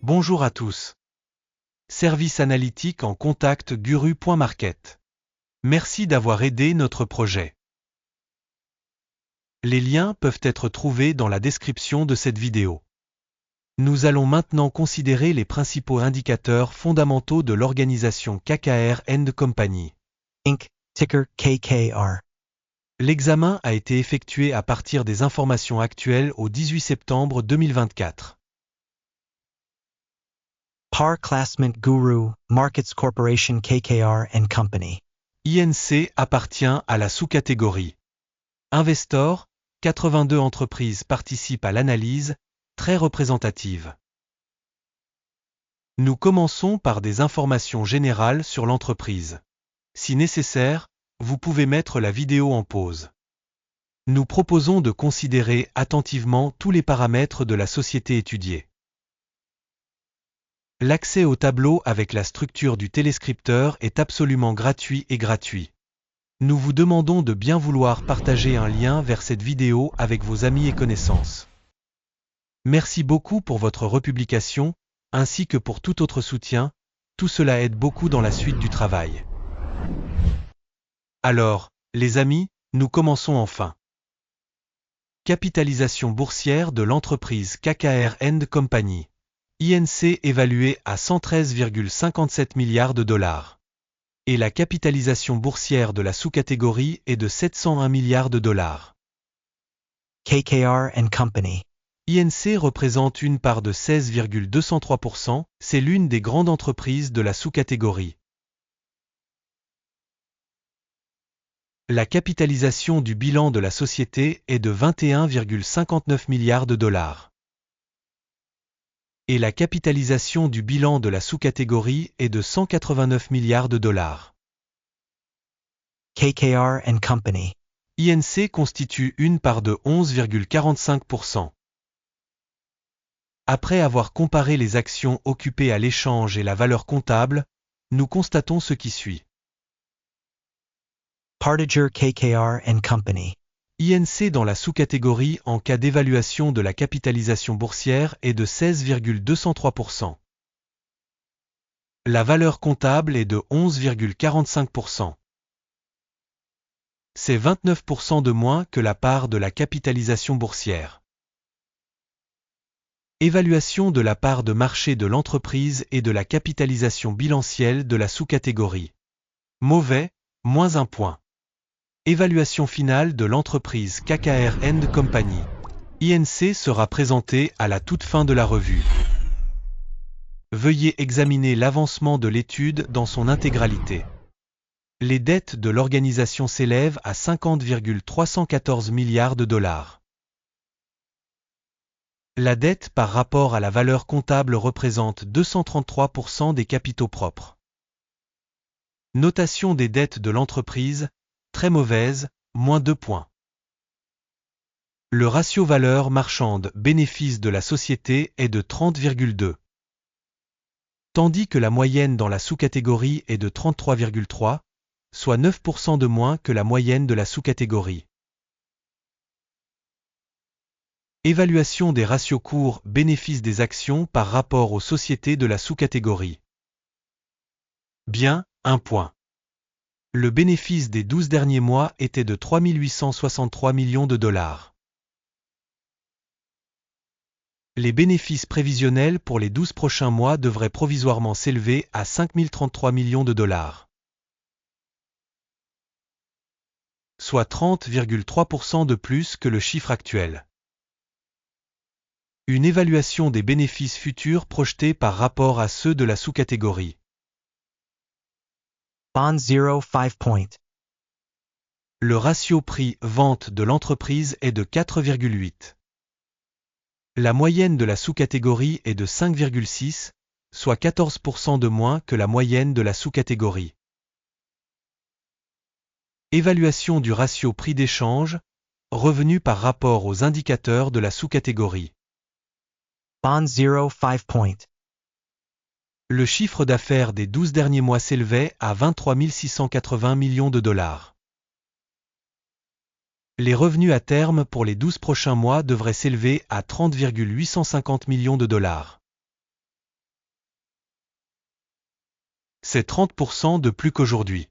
Bonjour à tous. Service analytique en contact guru.market. Merci d'avoir aidé notre projet. Les liens peuvent être trouvés dans la description de cette vidéo. Nous allons maintenant considérer les principaux indicateurs fondamentaux de l'organisation KKR & Company, Inc., ticker KKR. L'examen a été effectué à partir des informations actuelles au 18 septembre 2024. Par Classment Guru, Markets Corporation KKR & Company. INC appartient à la sous-catégorie Investor, 82 entreprises participent à l'analyse, très représentative. Nous commençons par des informations générales sur l'entreprise. Si nécessaire, vous pouvez mettre la vidéo en pause. Nous proposons de considérer attentivement tous les paramètres de la société étudiée. L'accès au tableau avec la structure du téléscripteur est absolument gratuit et gratuit. Nous vous demandons de bien vouloir partager un lien vers cette vidéo avec vos amis et connaissances. Merci beaucoup pour votre republication, ainsi que pour tout autre soutien, tout cela aide beaucoup dans la suite du travail. Alors, les amis, nous commençons enfin. Capitalisation boursière de l'entreprise KKR & Company. INC évaluée à 113,57 milliards de dollars. Et la capitalisation boursière de la sous-catégorie est de 701 milliards de dollars. KKR & Company. INC représente une part de 16,203%, c'est l'une des grandes entreprises de la sous-catégorie. La capitalisation du bilan de la société est de 21,59 milliards de dollars. Et la capitalisation du bilan de la sous-catégorie est de 189 milliards de dollars. KKR & Company. INC constitue une part de 11,45%. Après avoir comparé les actions occupées à l'échange et la valeur comptable, nous constatons ce qui suit. Partiger KKR & Company. INC dans la sous-catégorie en cas d'évaluation de la capitalisation boursière est de 16,203%. La valeur comptable est de 11,45%. C'est 29% de moins que la part de la capitalisation boursière. Évaluation de la part de marché de l'entreprise et de la capitalisation bilancielle de la sous-catégorie. Mauvais, moins 1 point. Évaluation finale de l'entreprise KKR & Company. INC sera présentée à la toute fin de la revue. Veuillez examiner l'avancement de l'étude dans son intégralité. Les dettes de l'organisation s'élèvent à 50,314 milliards de dollars. La dette par rapport à la valeur comptable représente 233% des capitaux propres. Notation des dettes de l'entreprise, très mauvaise, moins 2 points. Le ratio valeur marchande bénéfice de la société est de 30,2. Tandis que la moyenne dans la sous-catégorie est de 33,3, soit 9% de moins que la moyenne de la sous-catégorie. Évaluation des ratios cours bénéfice des actions par rapport aux sociétés de la sous-catégorie. Bien, 1 point. Le bénéfice des 12 derniers mois était de 3 863 millions de dollars. Les bénéfices prévisionnels pour les 12 prochains mois devraient provisoirement s'élever à 5 033 millions de dollars. Soit 30,3% de plus que le chiffre actuel. Une évaluation des bénéfices futurs projetés par rapport à ceux de la sous-catégorie. Bond 5 point. Le ratio prix-vente de l'entreprise est de 4,8. La moyenne de la sous-catégorie est de 5,6, soit 14% de moins que la moyenne de la sous-catégorie. Évaluation du ratio prix d'échange, revenu par rapport aux indicateurs de la sous-catégorie. Bond 5 point. Le chiffre d'affaires des 12 derniers mois s'élevait à 23 680 millions de dollars. Les revenus à terme pour les 12 prochains mois devraient s'élever à 30,850 millions de dollars. C'est 30% de plus qu'aujourd'hui.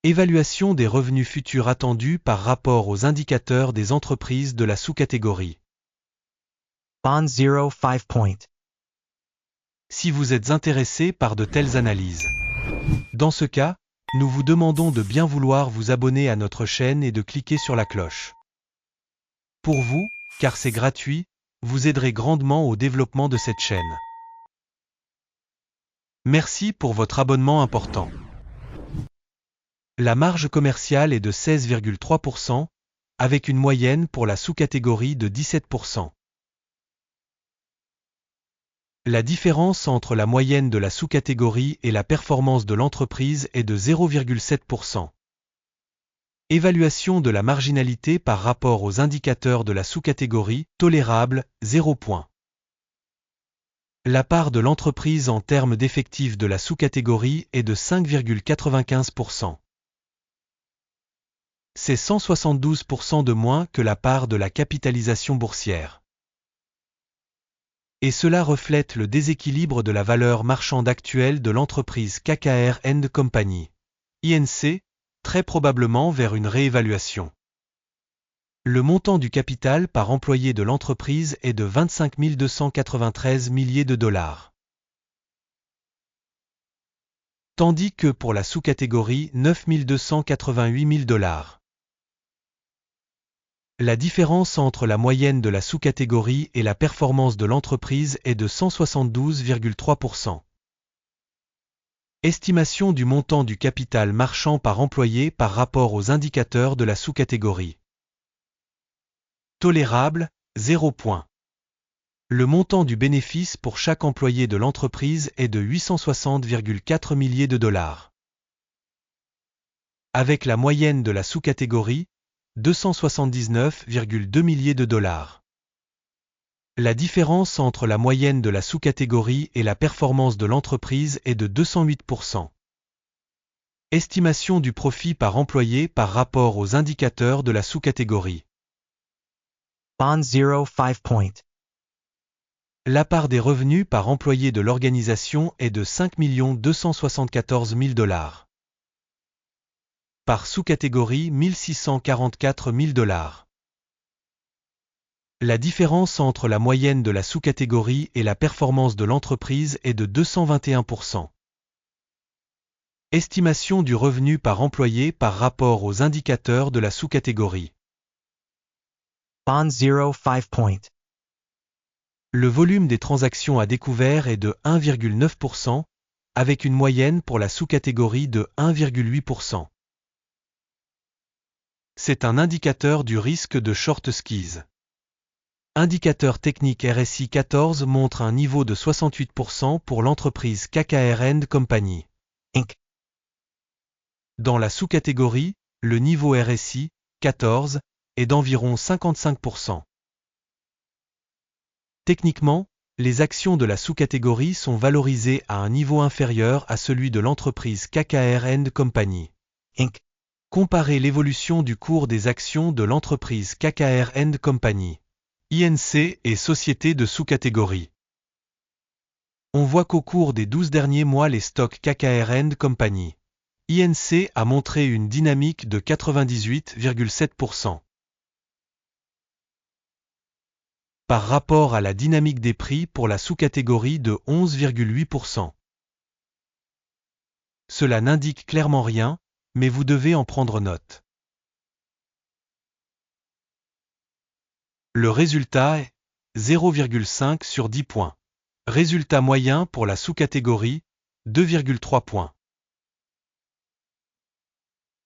Évaluation des revenus futurs attendus par rapport aux indicateurs des entreprises de la sous-catégorie. Bond 05 point. Si vous êtes intéressé par de telles analyses. Dans ce cas, nous vous demandons de bien vouloir vous abonner à notre chaîne et de cliquer sur la cloche. Pour vous, car c'est gratuit, vous aiderez grandement au développement de cette chaîne. Merci pour votre abonnement important. La marge commerciale est de 16,3%, avec une moyenne pour la sous-catégorie de 17%. La différence entre la moyenne de la sous-catégorie et la performance de l'entreprise est de 0,7%. Évaluation de la marginalité par rapport aux indicateurs de la sous-catégorie, tolérable, 0 point. La part de l'entreprise en termes d'effectifs de la sous-catégorie est de 5,95%. C'est 172% de moins que la part de la capitalisation boursière. Et cela reflète le déséquilibre de la valeur marchande actuelle de l'entreprise KKR & Company, INC, très probablement vers une réévaluation. Le montant du capital par employé de l'entreprise est de 25 293 milliers de dollars. Tandis que pour la sous-catégorie 9 288 000 dollars. La différence entre la moyenne de la sous-catégorie et la performance de l'entreprise est de 172,3%. Estimation du montant du capital marchand par employé par rapport aux indicateurs de la sous-catégorie. Tolérable, 0 point. Le montant du bénéfice pour chaque employé de l'entreprise est de 860,4 milliers de dollars. Avec la moyenne de la sous-catégorie, 279,2 milliers de dollars. La différence entre la moyenne de la sous-catégorie et la performance de l'entreprise est de 208%. Estimation du profit par employé par rapport aux indicateurs de la sous-catégorie. Bond 05 point. La part des revenus par employé de l'organisation est de 5 274 000 dollars. Par sous-catégorie 1 644 000 dollars. La différence entre la moyenne de la sous-catégorie et la performance de l'entreprise est de 221%. Estimation du revenu par employé par rapport aux indicateurs de la sous-catégorie. Bond 05 point. Le volume des transactions à découvert est de 1,9%, avec une moyenne pour la sous-catégorie de 1,8%. C'est un indicateur du risque de short squeeze. Indicateur technique RSI 14 montre un niveau de 68% pour l'entreprise KKR & Company, Inc. Dans la sous-catégorie, le niveau RSI 14 est d'environ 55%. Techniquement, les actions de la sous-catégorie sont valorisées à un niveau inférieur à celui de l'entreprise KKR & Company, Inc. Comparez l'évolution du cours des actions de l'entreprise KKR & Company, INC et sociétés de sous-catégorie. On voit qu'au cours des 12 derniers mois les stocks KKR & Company, INC a montré une dynamique de 98,7%. Par rapport à la dynamique des prix pour la sous-catégorie de 11,8%. Cela n'indique clairement rien, mais vous devez en prendre note. Le résultat est 0,5 sur 10 points. Résultat moyen pour la sous-catégorie, 2,3 points.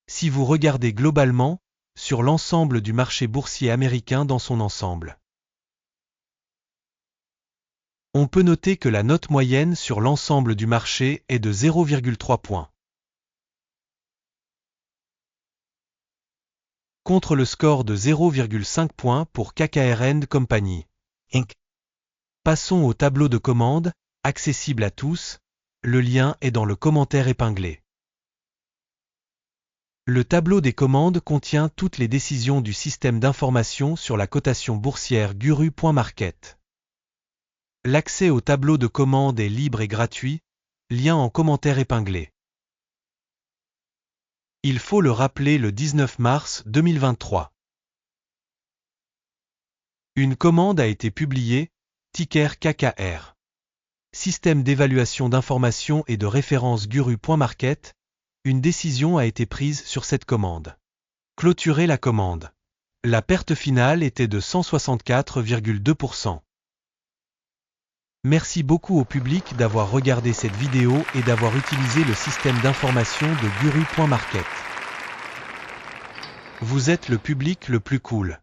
Si vous regardez globalement, sur l'ensemble du marché boursier américain dans son ensemble, on peut noter que la note moyenne sur l'ensemble du marché est de 0,3 points. Contre le score de 0,5 points pour KKR & Company, Inc. Passons au tableau de commande, accessible à tous, le lien est dans le commentaire épinglé. Le tableau des commandes contient toutes les décisions du système d'information sur la cotation boursière Guru.market. L'accès au tableau de commande est libre et gratuit, Lien en commentaire épinglé. Il faut le rappeler le 19 mars 2023. Une commande a été publiée, ticker KKR. Système d'évaluation d'informations et de référence Guru.market, une décision a été prise sur cette commande. Clôturer la commande. La perte finale était de 164,2%. Merci beaucoup au public d'avoir regardé cette vidéo et d'avoir utilisé le système d'information de Guru.market. Vous êtes le public le plus cool.